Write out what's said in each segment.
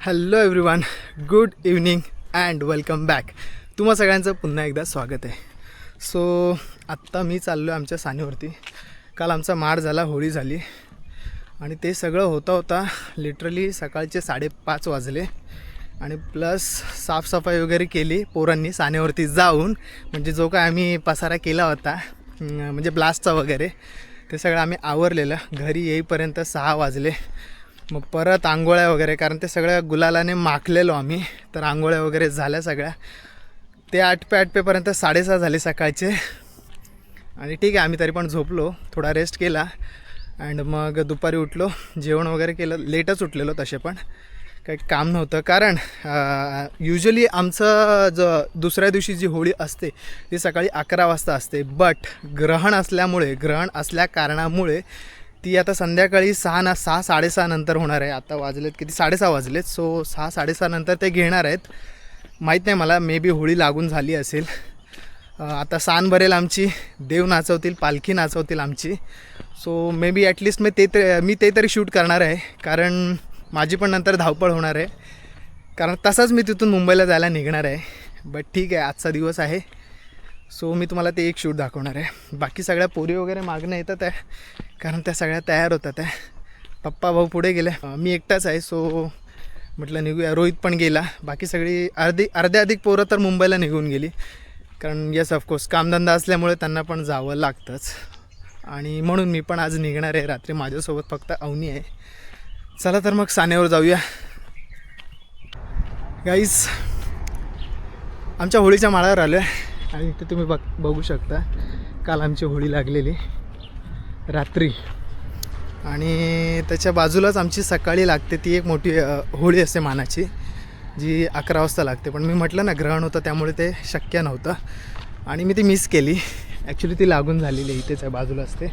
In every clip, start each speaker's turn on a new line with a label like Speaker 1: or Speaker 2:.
Speaker 1: Hello everyone, good evening and welcome back. तुम्हा सगळ्यांचं पुन्हा एकदा स्वागत आहे. सो आत्ता मी चाललो आहे आमच्या सानेवरती. काल आमचा माड झाला, होळी झाली आणि ते सगळं होता लिटरली सकाळचे 5:30 वाजले आणि प्लस साफसफाई वगैरे केली पोरांनी सानेवरती जाऊन. म्हणजे जो काय आम्ही पसारा केला होता म्हणजे ब्लास्टचा वगैरे ते सगळं आम्ही आवरलेलं. घरी येईपर्यंत 6 वाजले. मग परत आंघोळ्या वगैरे, कारण ते सगळ्या गुलालाने माखलेलो आम्ही, तर आंघोळ्या वगैरे झाल्या सगळ्या. ते आटपेपर्यंत 6:30 झाले सकाळचे. आणि ठीक आहे, आम्ही तरी पण झोपलो, थोडा रेस्ट केला अँड मग दुपारी उठलो, जेवण वगैरे केलं. लेटच उठलेलो तसे, पण काही काम नव्हतं. कारण युजली आमचं दुसऱ्या दिवशी जी होळी असते ती सकाळी 11 वाजता असते. बट ग्रहण असल्या कारणामुळे ती आता संध्याकाळी 6-6:30 नंतर होणार आहे. आता वाजलेत किती, 6:30 वाजलेत. सो 6-6:30 नंतर ते घेणार आहेत. माहीत नाही मला, मे बी होळी लागून झाली असेल. आता सान भरेल आमची, देव नाचवतील, पालखी नाचवतील आमची. सो मे बी ॲटलिस्ट मी ते तरी शूट करणार आहे, कारण माझी पण नंतर धावपळ होणार आहे. कारण तसाच मी तिथून मुंबईला जायला निघणार आहे. बट ठीक आहे, आजचा दिवस आहे. सो मी तुम्हाला ते एक शूट दाखवणार आहे. बाकी सगळ्या पोरी वगैरे मागणं येतात आहे, कारण त्या सगळ्या तयार होतात आहे. पप्पा भाऊ पुढे गेले, मी एकटाच आहे. सो म्हटलं निघूया. रोहित पण गेला. बाकी सगळी अर्ध्या अधिक पोरं तर मुंबईला निघून गेली, कारण येस ऑफकोर्स कामधंदा असल्यामुळे त्यांना पण जावं लागतंच. आणि म्हणून मी पण आज निघणार आहे रात्री. माझ्यासोबत फक्त अवनी आहे. चला तर मग सानेवर जाऊया. गाईज, आमच्या होळीच्या माळावर आलो आहे आणि इथे तुम्ही बघू शकता, काल आमची होळी लागलेली रात्री. आणि त्याच्या बाजूलाच आमची सकाळी लागते ती एक मोठी होळी असते मानाची, जी 11 वाजता लागते. पण मी म्हटलं ना, ग्रहण होतं त्यामुळे ते शक्य नव्हतं आणि मी ती मिस केली. ॲक्च्युली ती लागून झालेली इथेच आहे, बाजूला असते.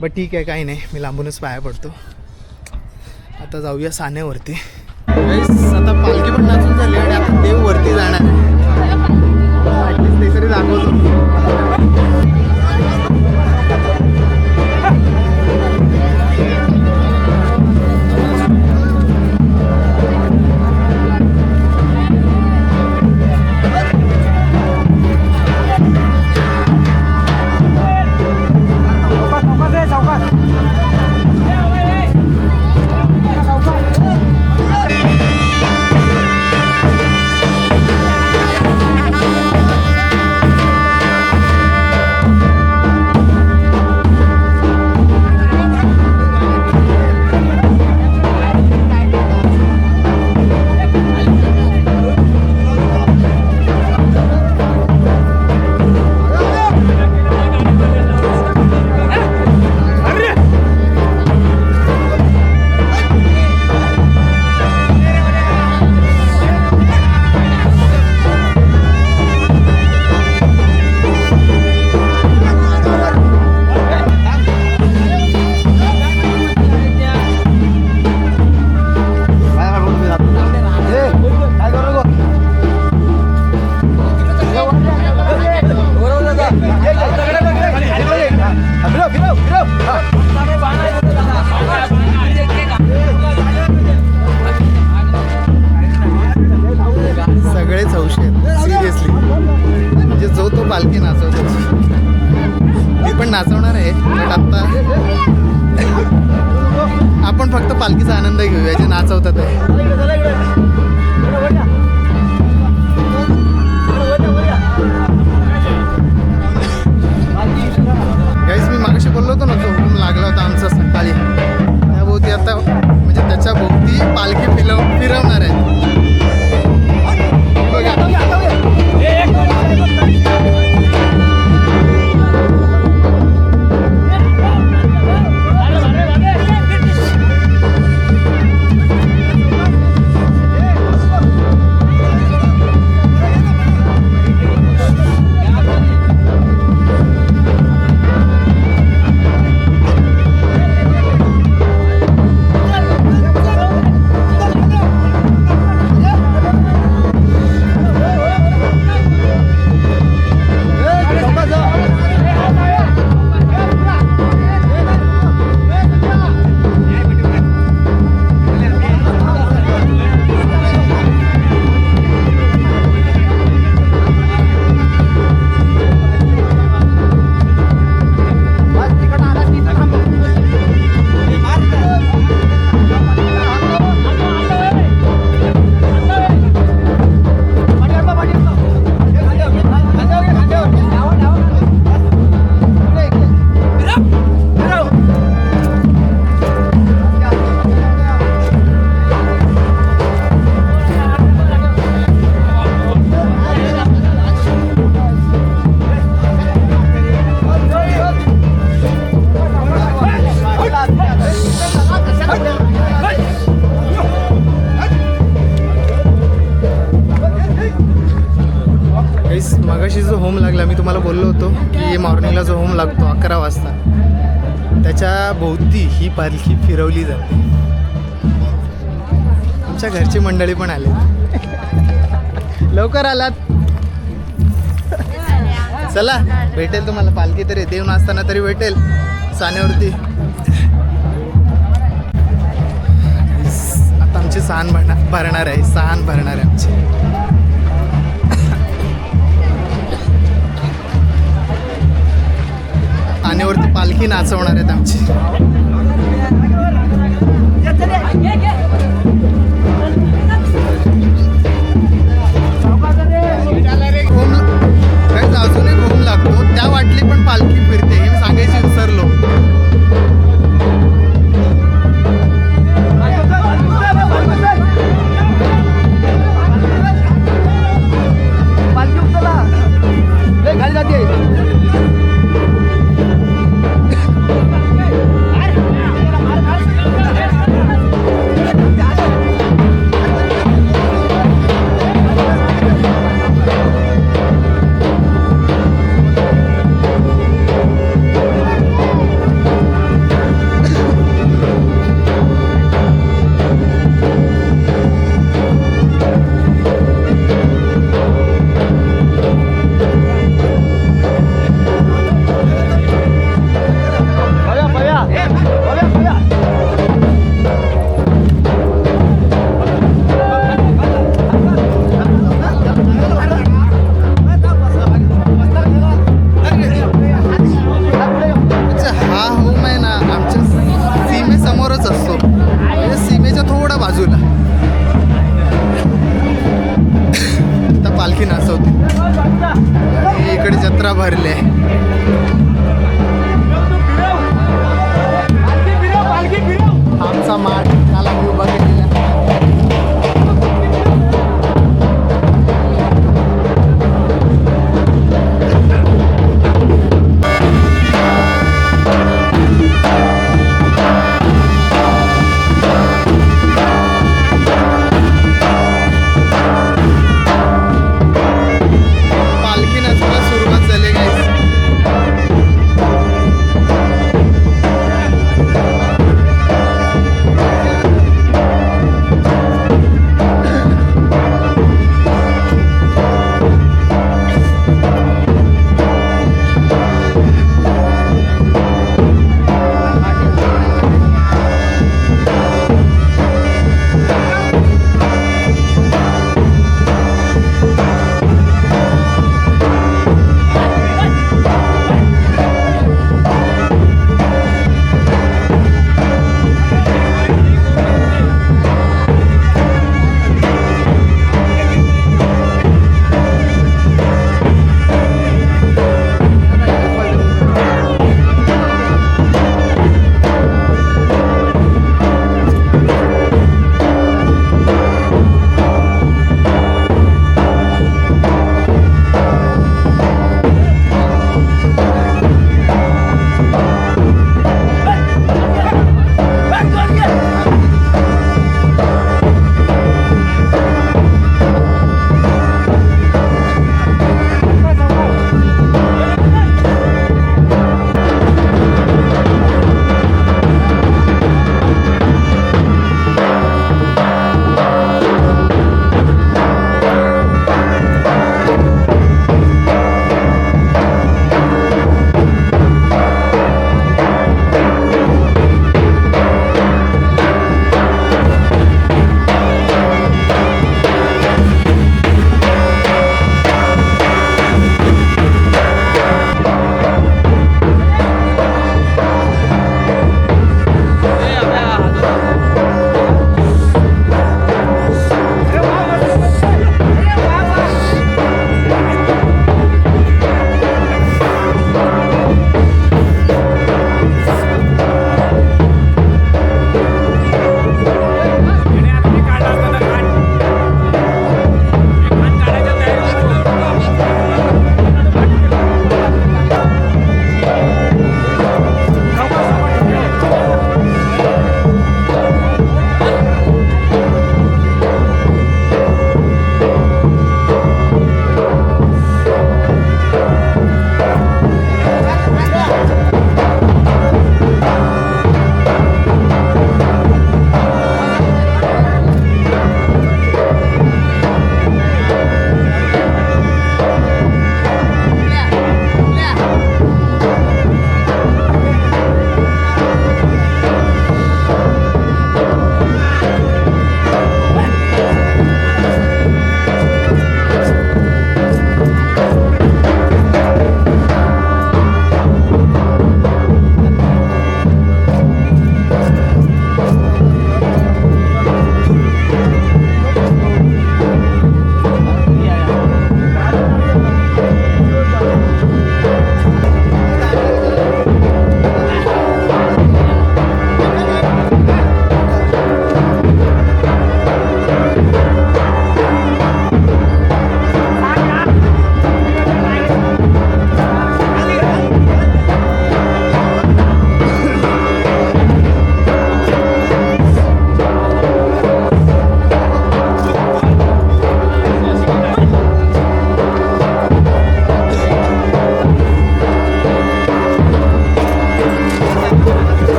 Speaker 1: बट ठीक आहे, काही नाही, मी लांबूनच पाया पडतो. आता जाऊया सानेवरती. आता पालखी पण नाचून झाली आणि आता देव वरती जाणार आहे. ॲटलिस्ट ते तरी दाखवतो. सगळेच हौशी आहेत सिरियसली. म्हणजे जो तो पालखी नाचवतो, मी पण नाचवणार आहे. बट आत्ता आपण फक्त पालखीचा आनंद घेऊया, जे नाचवतात आहे. गाईस, मी मागाशी बोललो होतो ना, जो हुकूम लागला होता आमचा सकाळी, त्या भोवती आता म्हणजे त्याच्या भोवती पालखी फिरवणार आहे. मगाशी जो होम लागला मी तुम्हाला बोललो होतो की मॉर्निंगला जो होम लागतो 11 वाजता त्याच्या भोवती ही पालखी फिरवली जाते. आमच्या घरची मंडळी पण आले. लवकर आलात. चला भेटेल तुम्हाला पालखी तर येते येऊन असताना तरी भेटेल सानेवरती. आता आमची साण भरणार आहे. साण भरणार आहे आमची. सानेवरती पालखी नाचवणार आहेत आमची. अजून एक होम लागतो त्या वाटली पण पालखी फिरते हे मी सांगायची विसरलो. खाली जाते. इकडे जत्रा भरले. आमचा माठ काल आम्ही उभा केलेला. पालखी नाचायला सुरुवात झाली गाईस.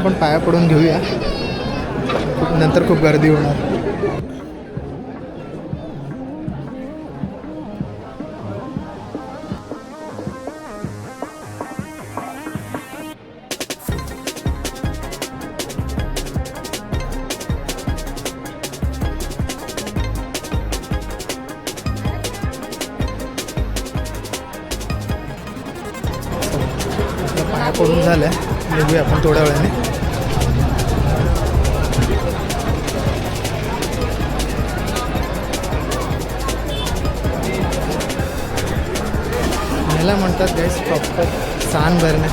Speaker 1: आपण पाया पडून घेऊया, नंतर खूप गर्दी होणार. पाया पडून झालं, निघूया आपण थोड्या वेळाने. याला म्हणतात गाईस प्रॉपर सान भरणे.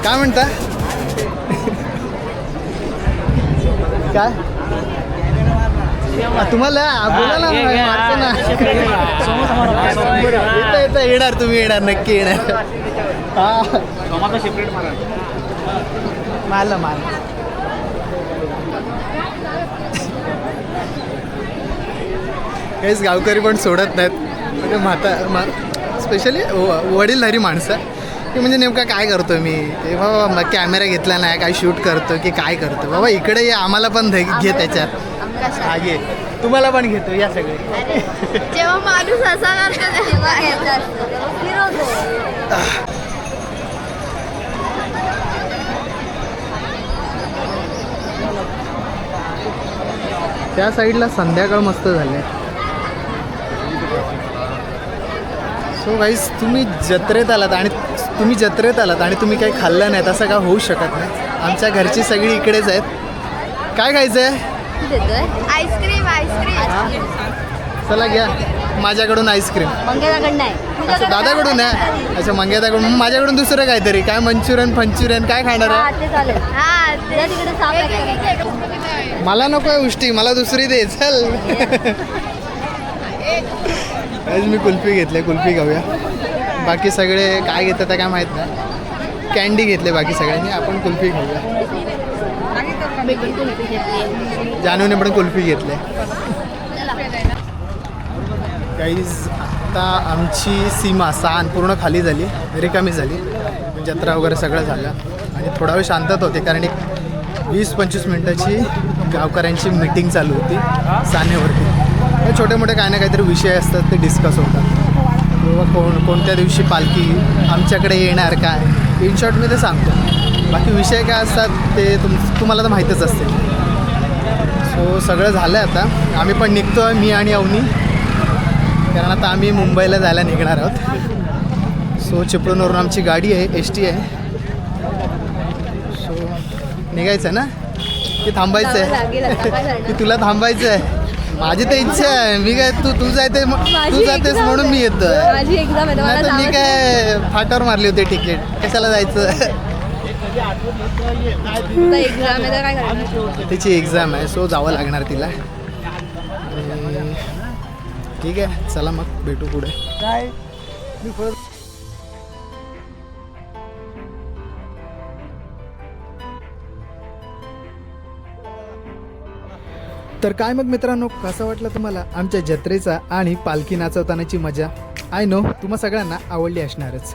Speaker 1: काय म्हणता? काय तुम्हाला बोला ना, मारतो ना. येतं येणार, तुम्ही येणार, नक्की येणार. हा मारलं काहीच गावकरी पण सोडत नाहीत. म्हणजे स्पेशली वडीलधारी माणसं की म्हणजे नेमका काय करतो मी ते, बाबा मग कॅमेरा घेतला नाही, काय शूट करतो की काय करतो, बाबा इकडे ये, आम्हाला पण घे त्याच्यात. हा घे, तुम्हाला पण घेतो या सगळे.
Speaker 2: जेव्हा माणूस असा करतो तेव्हा घेतात.
Speaker 1: त्या साईडला संध्याकाळ मस्त झाले. सो गाईस, तुम्ही जत्रेत आलात आणि तुम्ही काही खाल्लं नाही असं काय होऊ शकत नाही. आमच्या घरची सगळी इकडेच आहेत. काय खायचं आहे?
Speaker 2: आईस्क्रीम.
Speaker 1: चला घ्या माझ्याकडून आईस्क्रीम. अच्छा, दादाकडून आहे. अच्छा, मंगेदाकडून. माझ्याकडून दुसरं काहीतरी, काय मंचुरियन काय खाणार आहे? मला नको आहे उष्टी, मला दुसरी दे. चल. मी कुल्फी घेतले, कुल्फी खाऊया. बाकी सगळे काय घेतात काय माहीत नाही. कॅन्डी घेतले बाकी सगळ्यांनी, आपण कुल्फी खाऊया. जानूने पण कुल्फी घेतले. गाईज, आता आमची सीमा सान पूर्ण खाली झाली, रिकामी झाली. जत्रा वगैरे सगळं झालं आणि थोडा वेळ शांतत होते, कारण एक 20-25 मिनटाची गावकऱ्यांची मीटिंग चालू होती सानेवरती. छोटे मोठे काय ना काहीतरी विषय असतात, ते डिस्कस होतात. किंवा कोणत्या दिवशी पालखी आमच्याकडे येणार, काय इन शॉर्ट मी ते सांगतो. बाकी विषय काय असतात ते तुम्हाला तर माहीतच असते. सो सगळं झालं आहे आता. आम्ही पण निघतो आहे, मी आणि अवनी, कारण आता आम्ही मुंबईला जायला निघणार आहोत. सो चिपळूणवरून आमची गाडी आहे, ST आहे. सो निघायचं आहे ना की थांबायचं आहे? की तुला थांबायचं आहे? माझी तर इच्छा आहे. मी काय तू जातेस म्हणून मी येतो. नाही तर मी काय फाटावर मारली होती तिकीट, कशाला जायचं. तिची एक्झाम आहे, सो जावं लागणार तिला. ठीक आहे, चला मग भेटू पुढे. तर काय मग मित्रांनो, कसा वाटला तुम्हाला आमच्या जत्रेचा आणि पालखी नाचवतानाची मजा? आय नो तुम्हा सगळ्यांना आवडली असणारच.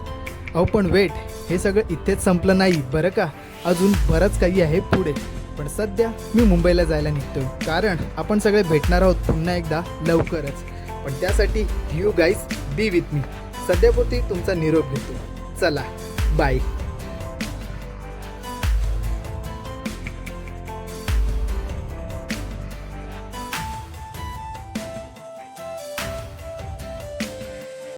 Speaker 1: अहो पण वेट, हे सगळं इथेच संपलं नाही बरं का. अजून बरंच काही आहे पुढे. पण सध्या मी मुंबईला जायला निघतोय, कारण आपण सगळे भेटणार आहोत पुन्हा एकदा लवकरच. पण त्यासाठी you guys be with me. सध्यापुरती तुमचा निरोप घेतो. चला बाय.